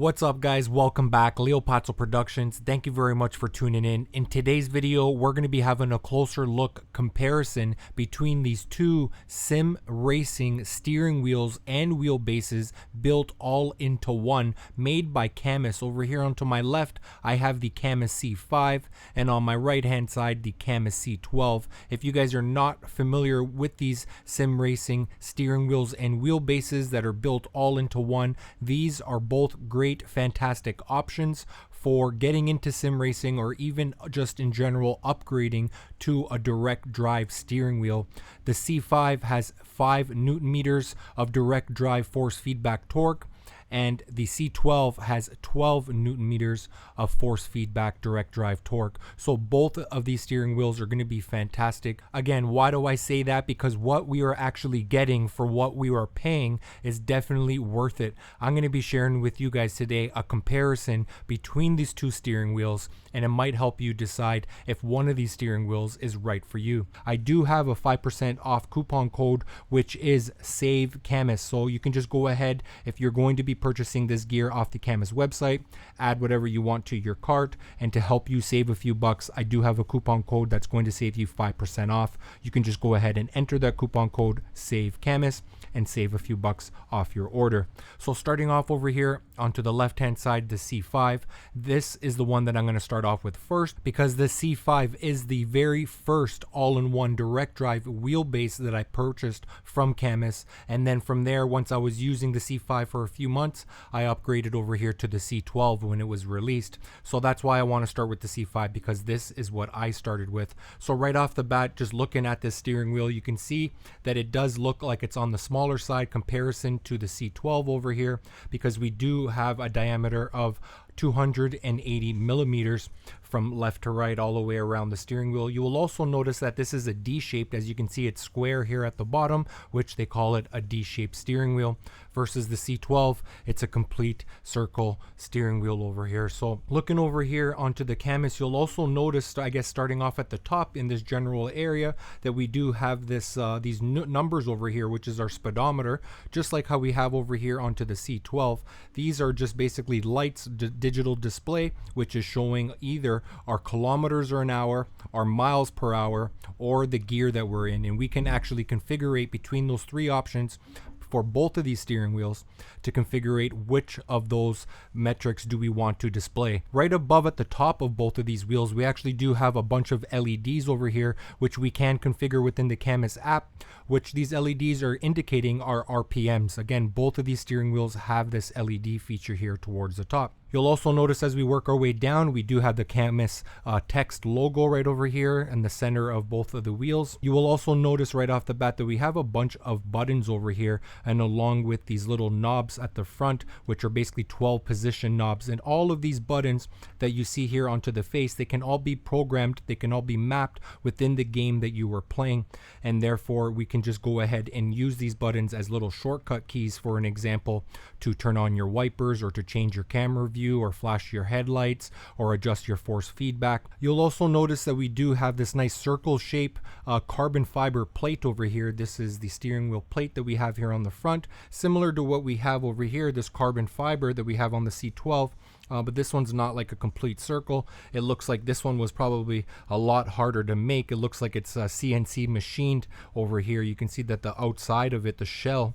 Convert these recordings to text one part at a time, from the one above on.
What's up, guys? Welcome back. Leo Pazzo Productions. Thank you very much for tuning in. In today's video, we're going to be having a closer look comparison between these two sim racing steering wheels and wheelbases built all into one, made by Cammus. Over here onto my left, I have the Cammus C5, and on my right hand side, the Cammus C12. If you guys are not familiar with these sim racing steering wheels and wheelbases that are built all into one, these are both great, fantastic options for getting into sim racing, or even just in general upgrading to a direct drive steering wheel. The C5 has 5 Newton meters of direct drive force feedback torque, and the C12 has 12 Newton meters of force feedback direct drive torque. So both of these steering wheels are going to be fantastic. Again, why do I say that? Because what we are actually getting for what we are paying is definitely worth it. I'm going to be sharing with you guys today a comparison between these two steering wheels, and it might help you decide if one of these steering wheels is right for you. I do have a 5% off coupon code, which is Save Cammus. So you can just go ahead, if you're going to be purchasing this gear off the Cammus website, add whatever you want to your cart, and to help you save a few bucks, I do have a coupon code that's going to save you 5% off. You can just go ahead and enter that coupon code Save Cammus and save a few bucks off your order. So starting off over here onto the left hand side, the C5, this is the one that I'm going to start off with first, because the C5 is the very first all-in-one direct drive wheelbase that I purchased from Cammus. And then from there, once I was using the C5 for a few months, I upgraded over here to the C12 when it was released. So that's why I want to start with the C5, because this is what I started with. So right off the bat, just looking at this steering wheel, you can see that it does look like it's on the smaller side comparison to the C12 over here, because we do have a diameter of 280 millimeters from left to right all the way around the steering wheel. You will also notice that this is a D-shaped. As you can see, it's square here at the bottom, which they call it a D-shaped steering wheel, versus the C12, it's a complete circle steering wheel over here. So looking over here onto the Cammus, you'll also notice, I guess starting off at the top in this general area, that we do have this these numbers over here, which is our speedometer, just like how we have over here onto the C12. These are just basically lights, digital display, which is showing either our kilometers an hour, our miles per hour, or the gear that we're in. And we can actually configure between those three options for both of these steering wheels to configure which of those metrics do we want to display. Right above at the top of both of these wheels, we actually do have a bunch of LEDs over here, which we can configure within the Cammus app, which these LEDs are indicating our RPMs. Again, both of these steering wheels have this LED feature here towards the top. You'll also notice as we work our way down, we do have the Cammus text logo right over here in the center of both of the wheels. You will also notice right off the bat that we have a bunch of buttons over here, and along with these little knobs at the front, which are basically 12 position knobs. And all of these buttons that you see here onto the face, they can all be programmed, they can all be mapped within the game that you were playing, and therefore we can just go ahead and use these buttons as little shortcut keys, for an example, to turn on your wipers, or to change your camera view, or flash your headlights, or adjust your force feedback. You'll also notice that we do have this nice circle shape carbon fiber plate over here. This is the steering wheel plate that we have here on the front, similar to what we have over here, this carbon fiber that we have on the C12. But this one's not like a complete circle. It looks like this one was probably a lot harder to make. It looks like it's CNC machined over here. You can see that the outside of it, the shell,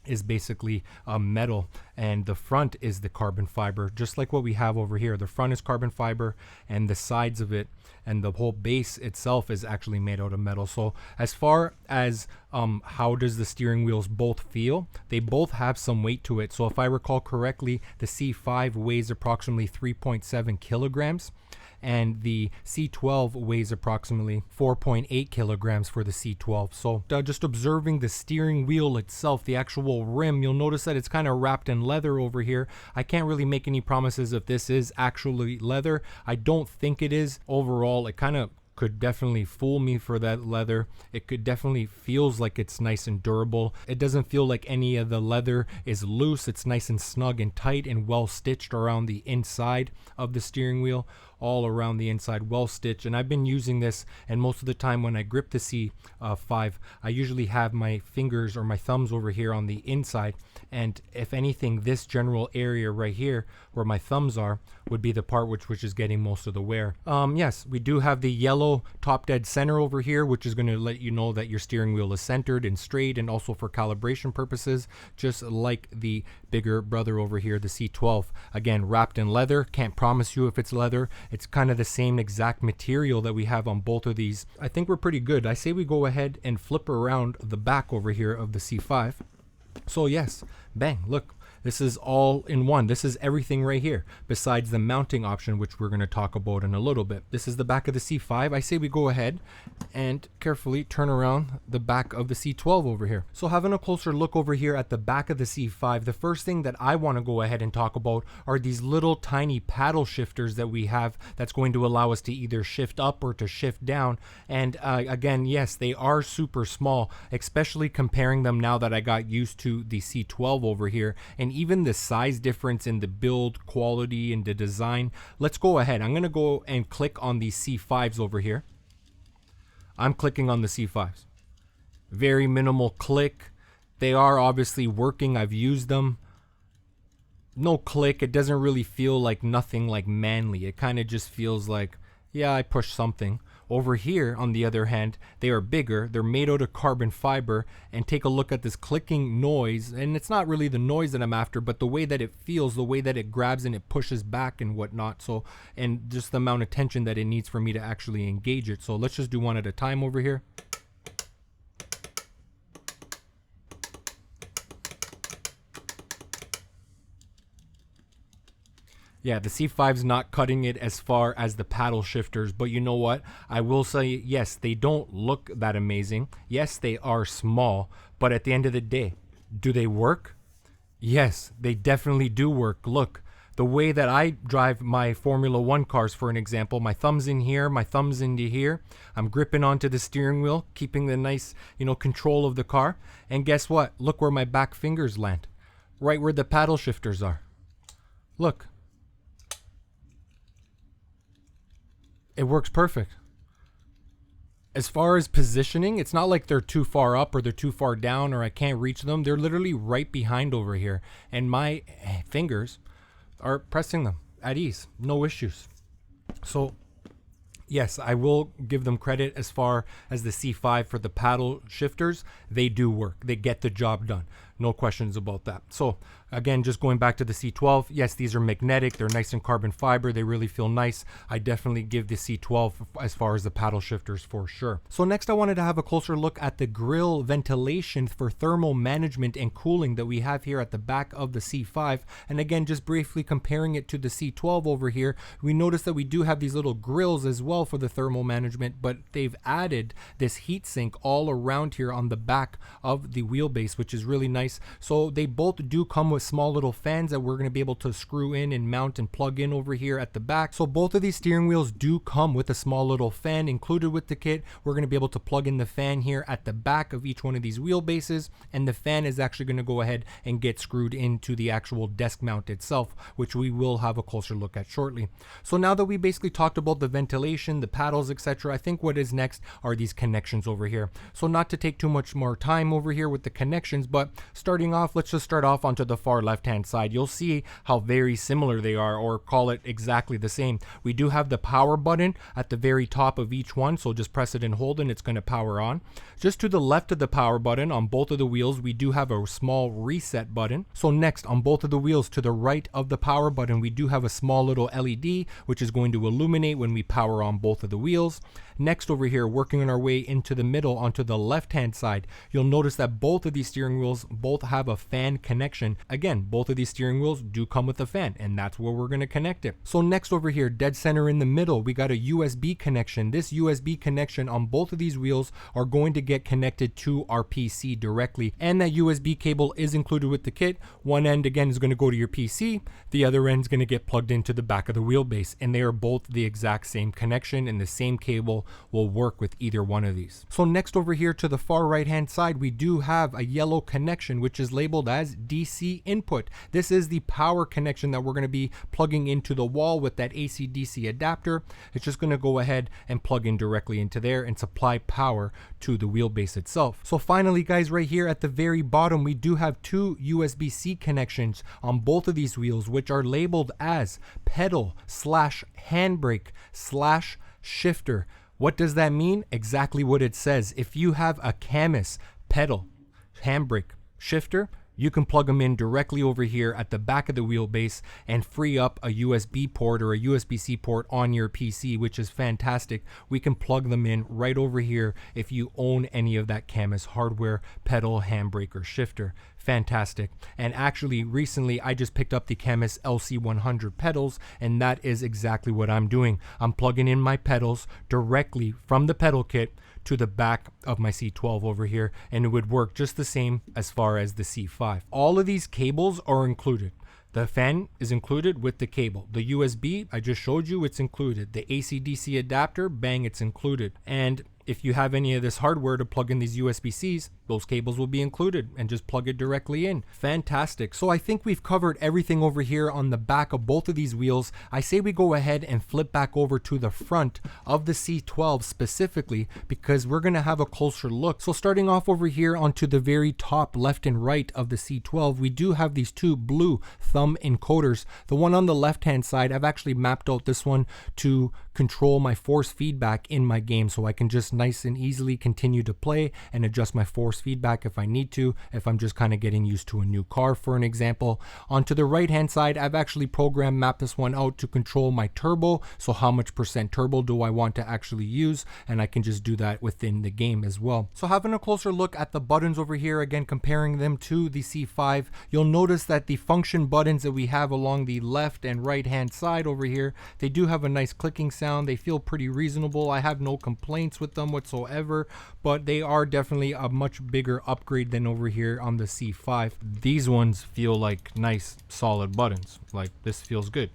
is basically metal, and the front is the carbon fiber, just like what we have over here. The front is carbon fiber, and the sides of it and the whole base itself is actually made out of metal. So as far as how does the steering wheels both feel, they both have some weight to it. So if I recall correctly, the C5 weighs approximately 3.7 kilograms, and the C12 weighs approximately 4.8 kilograms for the C12. So just observing the steering wheel itself, the actual rim, you'll notice that it's kind of wrapped in leather over here. I can't really make any promises if this is actually leather. I don't think it is. Overall, it kind of could definitely fool me for that leather. It could definitely feels like it's nice and durable. It doesn't feel like any of the leather is loose. It's nice and snug and tight and well stitched around the inside of the steering wheel. all around the inside, well stitched. And I've been using this, and most of the time when I grip the C5, I usually have my fingers or my thumbs over here on the inside, and if anything, this general area right here where my thumbs are would be the part which is getting most of the wear. Yes, we do have the yellow top dead center over here, which is going to let you know that your steering wheel is centered and straight, and also for calibration purposes, just like the bigger brother over here, the C12. Again, wrapped in leather. Can't promise you if it's leather. It's kind of the same exact material that we have on both of these. I think we're pretty good. I say we go ahead and flip around the back over here of the C5. So yes, bang, look. This is all in one. This is everything right here, besides the mounting option, which we're going to talk about in a little bit. This is the back of the C5. I say we go ahead and carefully turn around the back of the C12 over here. So having a closer look over here at the back of the C5, the first thing that I want to go ahead and talk about are these little tiny paddle shifters that we have that's going to allow us to either shift up or to shift down. And again, yes, they are super small, especially comparing them now that I got used to the C12 over here. And even the size difference in the build quality and the design. Let's go ahead. I'm going to go and click on these C5s over here. I'm clicking on the C5s. Very minimal click. They are obviously working. I've used them. No click. It doesn't really feel like nothing like manly. It kind of just feels like, yeah, I pushed something. Over here, on the other hand, they are bigger. They're made out of carbon fiber. And take a look at this clicking noise. And it's not really the noise that I'm after, but the way that it feels, the way that it grabs and it pushes back and whatnot. So, and just the amount of tension that it needs for me to actually engage it. So let's just do one at a time over here. Yeah, the C5's not cutting it as far as the paddle shifters, but you know what? I will say, yes, they don't look that amazing. Yes, they are small, but at the end of the day, do they work? Yes, they definitely do work. Look, the way that I drive my Formula 1 cars, for an example, my thumb's in here, my thumb's into here. I'm gripping onto the steering wheel, keeping the nice, control of the car. And guess what? Look where my back fingers land. Right where the paddle shifters are. Look. It works perfect. As far as positioning, it's not like they're too far up or they're too far down or I can't reach them. They're literally right behind over here. And my fingers are pressing them at ease. No issues. So, yes, I will give them credit as far as the C5 for the paddle shifters. They do work. They get the job done. No questions about that. So again, just going back to the C12, yes, these are magnetic. They're nice in carbon fiber. They really feel nice. I definitely give the C12 as far as the paddle shifters for sure. So next I wanted to have a closer look at the grill ventilation for thermal management and cooling that we have here at the back of the C5. And again, just briefly comparing it to the C12 over here, we notice that we do have these little grills as well for the thermal management, but they've added this heat sink all around here on the back of the wheelbase, which is really nice. So they both do come with small little fans that we're going to be able to screw in and mount and plug in over here at the back. So both of these steering wheels do come with a small little fan included with the kit. We're going to be able to plug in the fan here at the back of each one of these wheelbases, and the fan is actually going to go ahead and get screwed into the actual desk mount itself, which we will have a closer look at shortly. So now that we basically talked about the ventilation, the paddles, etc., I think what is next are these connections over here. So not to take too much more time over here with the connections, but starting off, let's just start off onto the far left hand side. You'll see how very similar they are, or call it exactly the same. We do have the power button at the very top of each one, so just press it and hold and it's going to power on. Just to the left of the power button on both of the wheels, we do have a small reset button. So next, on both of the wheels to the right of the power button, we do have a small little LED which is going to illuminate when we power on both of the wheels. Next, over here, working on our way into the middle onto the left hand side, you'll notice that both of these steering wheels both have a fan connection. Again, both of these steering wheels do come with a fan, and that's where we're going to connect it. So next, over here, dead center in the middle, we got a USB connection. This USB connection on both of these wheels are going to get connected to our PC directly, and that USB cable is included with the kit. One end again is going to go to your PC, the other end is going to get plugged into the back of the wheelbase, and they are both the exact same connection, and the same cable will work with either one of these. So next, over here to the far right hand side, we do have a yellow connection connection, which is labeled as DC input. This is the power connection that we're going to be plugging into the wall with that AC DC adapter. It's just going to go ahead and plug in directly into there and supply power to the wheelbase itself. So finally, guys, right here at the very bottom, we do have two USB-C connections on both of these wheels, which are labeled as pedal slash handbrake slash shifter. What does that mean? Exactly what it says. If you have a Cammus pedal, handbrake, shifter, you can plug them in directly over here at the back of the wheelbase and free up a USB port or a USB-C port on your PC, which is fantastic. We can plug them in right over here if you own any of that Cammus hardware, pedal, handbrake, or shifter. Fantastic. And actually recently I just picked up the Cammus LC100 pedals, and that is exactly what I'm doing. I'm plugging in my pedals directly from the pedal kit to the back of my C12 over here, and it would work just the same as far as the C5. All of these cables are included. The fan is included with the cable. The USB, I just showed you, it's included. The AC/DC adapter, bang, it's included. And if you have any of this hardware to plug in these USB-Cs, those cables will be included, and just plug it directly in. Fantastic. So I think we've covered everything over here on the back of both of these wheels. I say we go ahead and flip back over to the front of the C12 specifically, because we're going to have a closer look. So starting off over here onto the very top left and right of the C12, we do have these two blue thumb encoders. The one on the left hand side, I've actually mapped out this one to control my force feedback in my game, so I can just nice and easily continue to play and adjust my force feedback if I need to, if I'm just kind of getting used to a new car, for an example. Onto the right hand side, I've actually mapped this one out to control my turbo, so how much % turbo do I want to actually use, and I can just do that within the game as well. So having a closer look at the buttons over here, again comparing them to the C5, you'll notice that the function buttons that we have along the left and right hand side over here, they do have a nice clicking sound. They feel pretty reasonable. I have no complaints with them whatsoever, but they are definitely a much bigger upgrade than over here on the C5. These ones feel like nice solid buttons. Like, this feels good.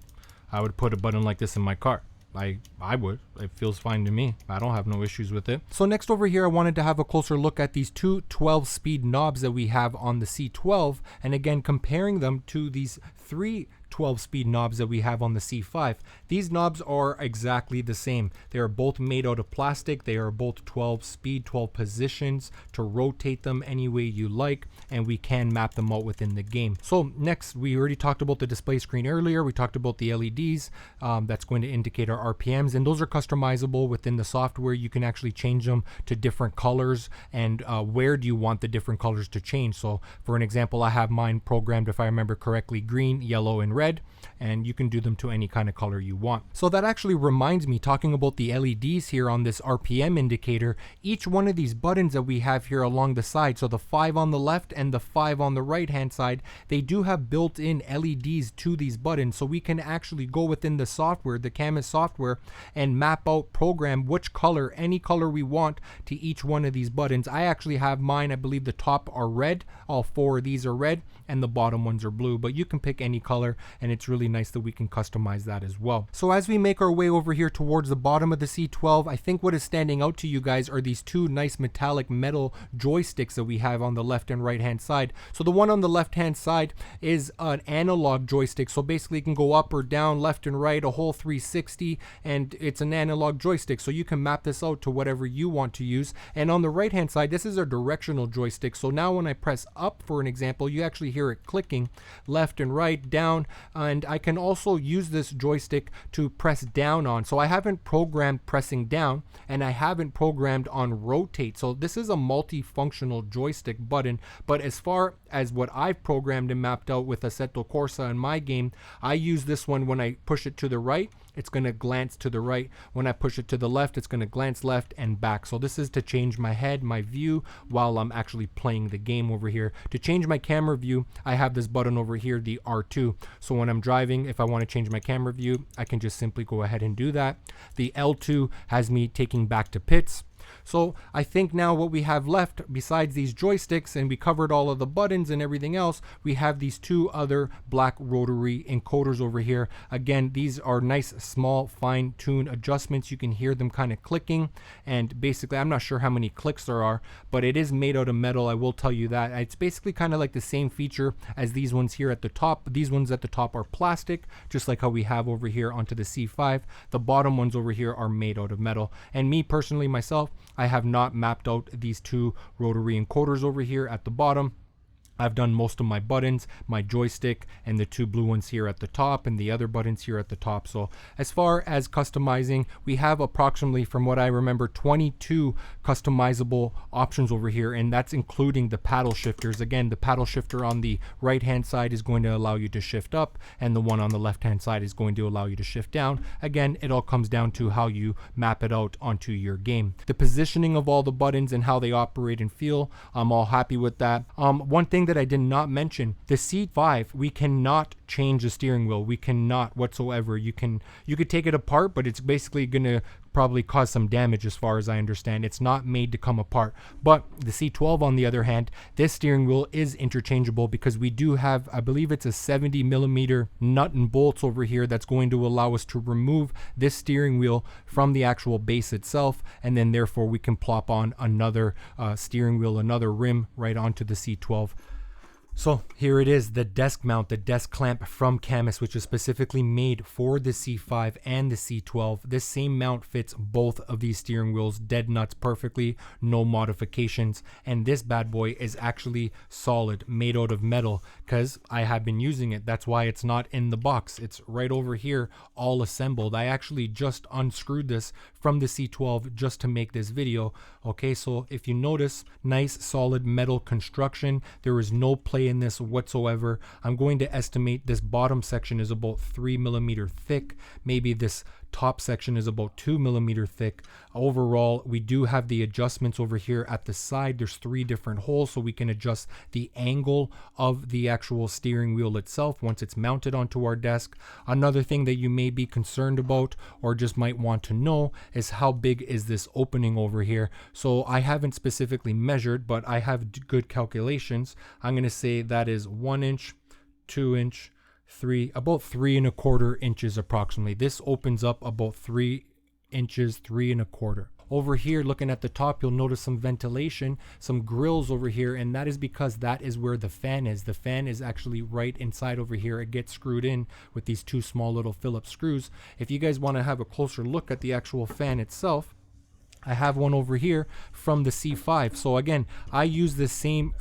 I would put a button like this in my car. I would. It feels fine to me. I don't have no issues with it. So next over here, I wanted to have a closer look at these two 12-speed knobs that we have on the C12, and again comparing them to these three 12-speed knobs that we have on the C5. These knobs are exactly the same. They are both made out of plastic. They are both 12-speed, 12 positions to rotate them any way you like, and we can map them out within the game. So next, we already talked about the display screen earlier. We talked about the LEDs. That's going to indicate our RPMs, and those are customizable within the software. You can actually change them to different colors, and where do you want the different colors to change. So for an example, I have mine programmed, if I remember correctly, green, yellow, and red, and you can do them to any kind of color you want. So that actually reminds me, talking about the LEDs here on this RPM indicator, each one of these buttons that we have here along the side, so the 5 on the left and the 5 on the right hand side, they do have built-in LEDs to these buttons, so we can actually go within the software, the Cammus software, and map out, program which color, any color we want to each one of these buttons. I actually have mine, I believe the top are red, all 4 of these are red, and the bottom ones are blue, but you can pick any color, and it's really nice that we can customize that as well. So as we make our way over here towards the bottom of the C12, I think what is standing out to you guys are these two nice metallic metal joysticks that we have on the left and right hand side. So the one on the left hand side is an analog joystick, so basically it can go up or down, left and right, a whole 360, and it's an analog joystick, so you can map this out to whatever you want to use. And on the right hand side, this is a directional joystick, so now when I press up, for an example, you actually hear it clicking left and right, down, and I can also use this joystick to press down on. So I haven't programmed pressing down, and I haven't programmed on rotate. So this is a multifunctional joystick button, but as far as what I've programmed and mapped out with Assetto Corsa in my game, I use this one when I push it to the right, it's going to glance to the right. When I push it to the left, it's going to glance left and back. So this is to change my head, my view, while I'm actually playing the game over here. To change my camera view, I have this button over here, the R2. So when I'm driving, if I want to change my camera view, I can just simply go ahead and do that. The L2 has me taking back to pits. So I think now what we have left besides these joysticks, and we covered all of the buttons and everything else, we have these two other black rotary encoders over here. Again, these are nice, small, fine-tuned adjustments. You can hear them kind of clicking, and basically I'm not sure how many clicks there are, but it is made out of metal, I will tell you that. It's basically kind of like the same feature as these ones here at the top. These ones at the top are plastic, just like how we have over here onto the C5. The bottom ones over here are made out of metal. And me personally, myself, I have not mapped out these two rotary encoders over here at the bottom. I've done most of my buttons, my joystick, and the two blue ones here at the top, and the other buttons here at the top. So as far as customizing, we have approximately, from what I remember, 22 customizable options over here, and that's including the paddle shifters. Again, the paddle shifter on the right hand side is going to allow you to shift up, and the one on the left hand side is going to allow you to shift down. Again, it all comes down to how you map it out onto your game. The positioning of all the buttons and how they operate and feel, I'm all happy with that. One thing that I did not mention, the C5, we cannot change the steering wheel. We cannot whatsoever. You could take it apart, but it's basically gonna probably cause some damage as far as I understand. It's not made to come apart. But the C12, on the other hand, this steering wheel is interchangeable, because we do have, I believe it's a 70mm nut and bolts over here that's going to allow us to remove this steering wheel from the actual base itself, and then therefore we can plop on another steering wheel, another rim right onto the C12. So here it is, the desk mount, the desk clamp from Cammus, which is specifically made for the C5 and the C12. This same mount fits both of these steering wheels dead nuts perfectly, no modifications. And this bad boy is actually solid, made out of metal, because I have been using it. That's why it's not in the box. It's right over here, all assembled. I actually just unscrewed this from the C12 just to make this video. Okay, so if you notice, nice solid metal construction. There is no play in this whatsoever. I'm going to estimate this bottom section is about 3mm thick. Maybe this top section is about 2mm thick. Overall, we do have the adjustments over here at the side. There's 3 different holes, so we can adjust the angle of the actual steering wheel itself once it's mounted onto our desk. Another thing that you may be concerned about, or just might want to know, is how big is this opening over here. So I haven't specifically measured, but I have good calculations. I'm going to say that is 1 inch, 2 inch, 3, about 3¼ inches approximately. This opens up about 3 inches, 3¼ Over here, looking at the top, you'll notice some ventilation, some grills over here, and that is because that is where the fan is. The fan is actually right inside over here. It gets screwed in with these 2 small little Phillips screws. If you guys want to have a closer look at the actual fan itself, I have one over here from the C5. So again, I use the same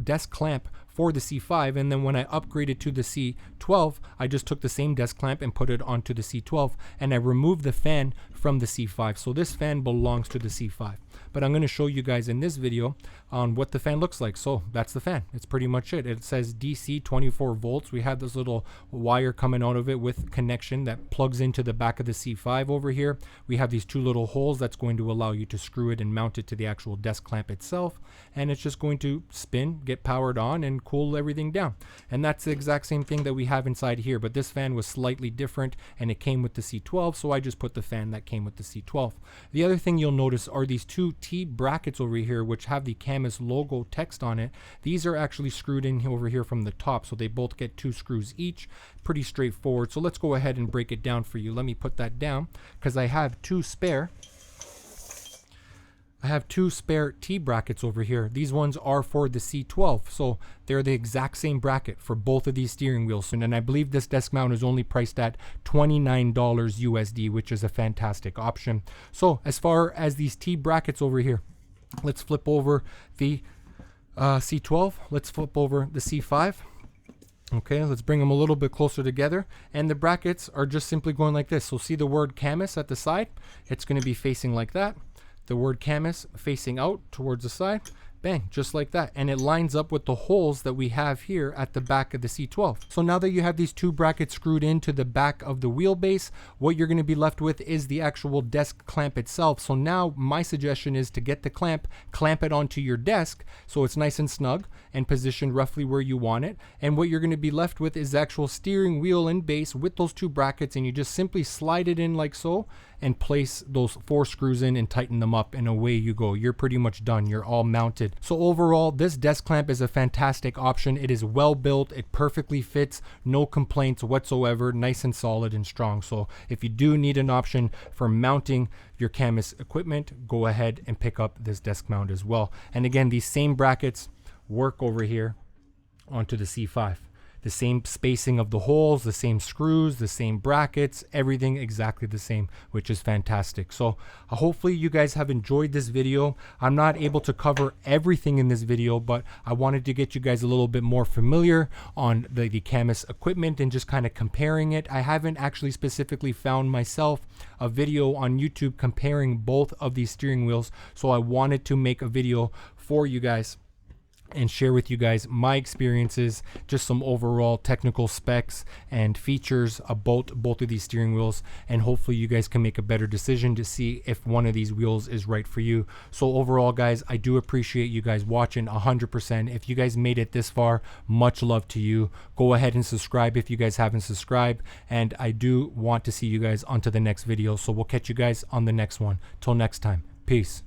desk clamp for the C5, and then when I upgraded to the C12, I just took the same desk clamp and put it onto the C12, and I removed the fan from the C5. So this fan belongs to the C5, but I'm going to show you guys in this video on what the fan looks like. So that's the fan. It's pretty much it. It says DC 24 volts. We have this little wire coming out of it with connection that plugs into the back of the C5 over here. We have these 2 little holes that's going to allow you to screw it and mount it to the actual desk clamp itself, and it's just going to spin, get powered on, and cool everything down. And that's the exact same thing that we have inside here, but this fan was slightly different, and it came with the C12, so I just put the fan that came with the C12. The other thing you'll notice are these 2 T brackets over here, which have the Cammus logo text on it. These are actually screwed in over here from the top, so they both get 2 screws each. Pretty straightforward. So let's go ahead and break it down for you. Let me put that down, because I have 2 spare T brackets over here. These ones are for the C12, so they're the exact same bracket for both of these steering wheels. And I believe this desk mount is only priced at $29 USD, which is a fantastic option. So as far as these T brackets over here, let's flip over the C12. Let's flip over the C5. Okay, let's bring them a little bit closer together, and the brackets are just simply going like this. So see the word Cammus at the side? It's going to be facing like that. The word Cammus facing out towards the side. Bang, just like that. And it lines up with the holes that we have here at the back of the C12. So now that you have these two brackets screwed into the back of the wheelbase, what you're gonna be left with is the actual desk clamp itself. So now my suggestion is to get the clamp it onto your desk so it's nice and snug and positioned roughly where you want it. And what you're gonna be left with is the actual steering wheel and base with those two brackets, and you just simply slide it in like so and place those 4 screws in and tighten them up, and away you go. You're pretty much done. You're all mounted. So overall, this desk clamp is a fantastic option. It is well built. It perfectly fits. No complaints whatsoever. Nice and solid and strong. So if you do need an option for mounting your Cammus equipment, go ahead and pick up this desk mount as well. And again, these same brackets work over here onto the C5. The same spacing of the holes, the same screws, the same brackets, everything exactly the same, which is fantastic. So hopefully you guys have enjoyed this video. I'm not able to cover everything in this video, but I wanted to get you guys a little bit more familiar on the Cammus equipment and just kind of comparing it. I haven't actually specifically found myself a video on YouTube comparing both of these steering wheels, so I wanted to make a video for you guys and share with you guys my experiences, just some overall technical specs and features about both of these steering wheels, and hopefully you guys can make a better decision to see if one of these wheels is right for you. So overall, guys, I do appreciate you guys watching 100%. If you guys made it this far, much love to you. Go ahead and subscribe if you guys haven't subscribed, and I do want to see you guys onto the next video. So we'll catch you guys on the next one. Till next time, peace.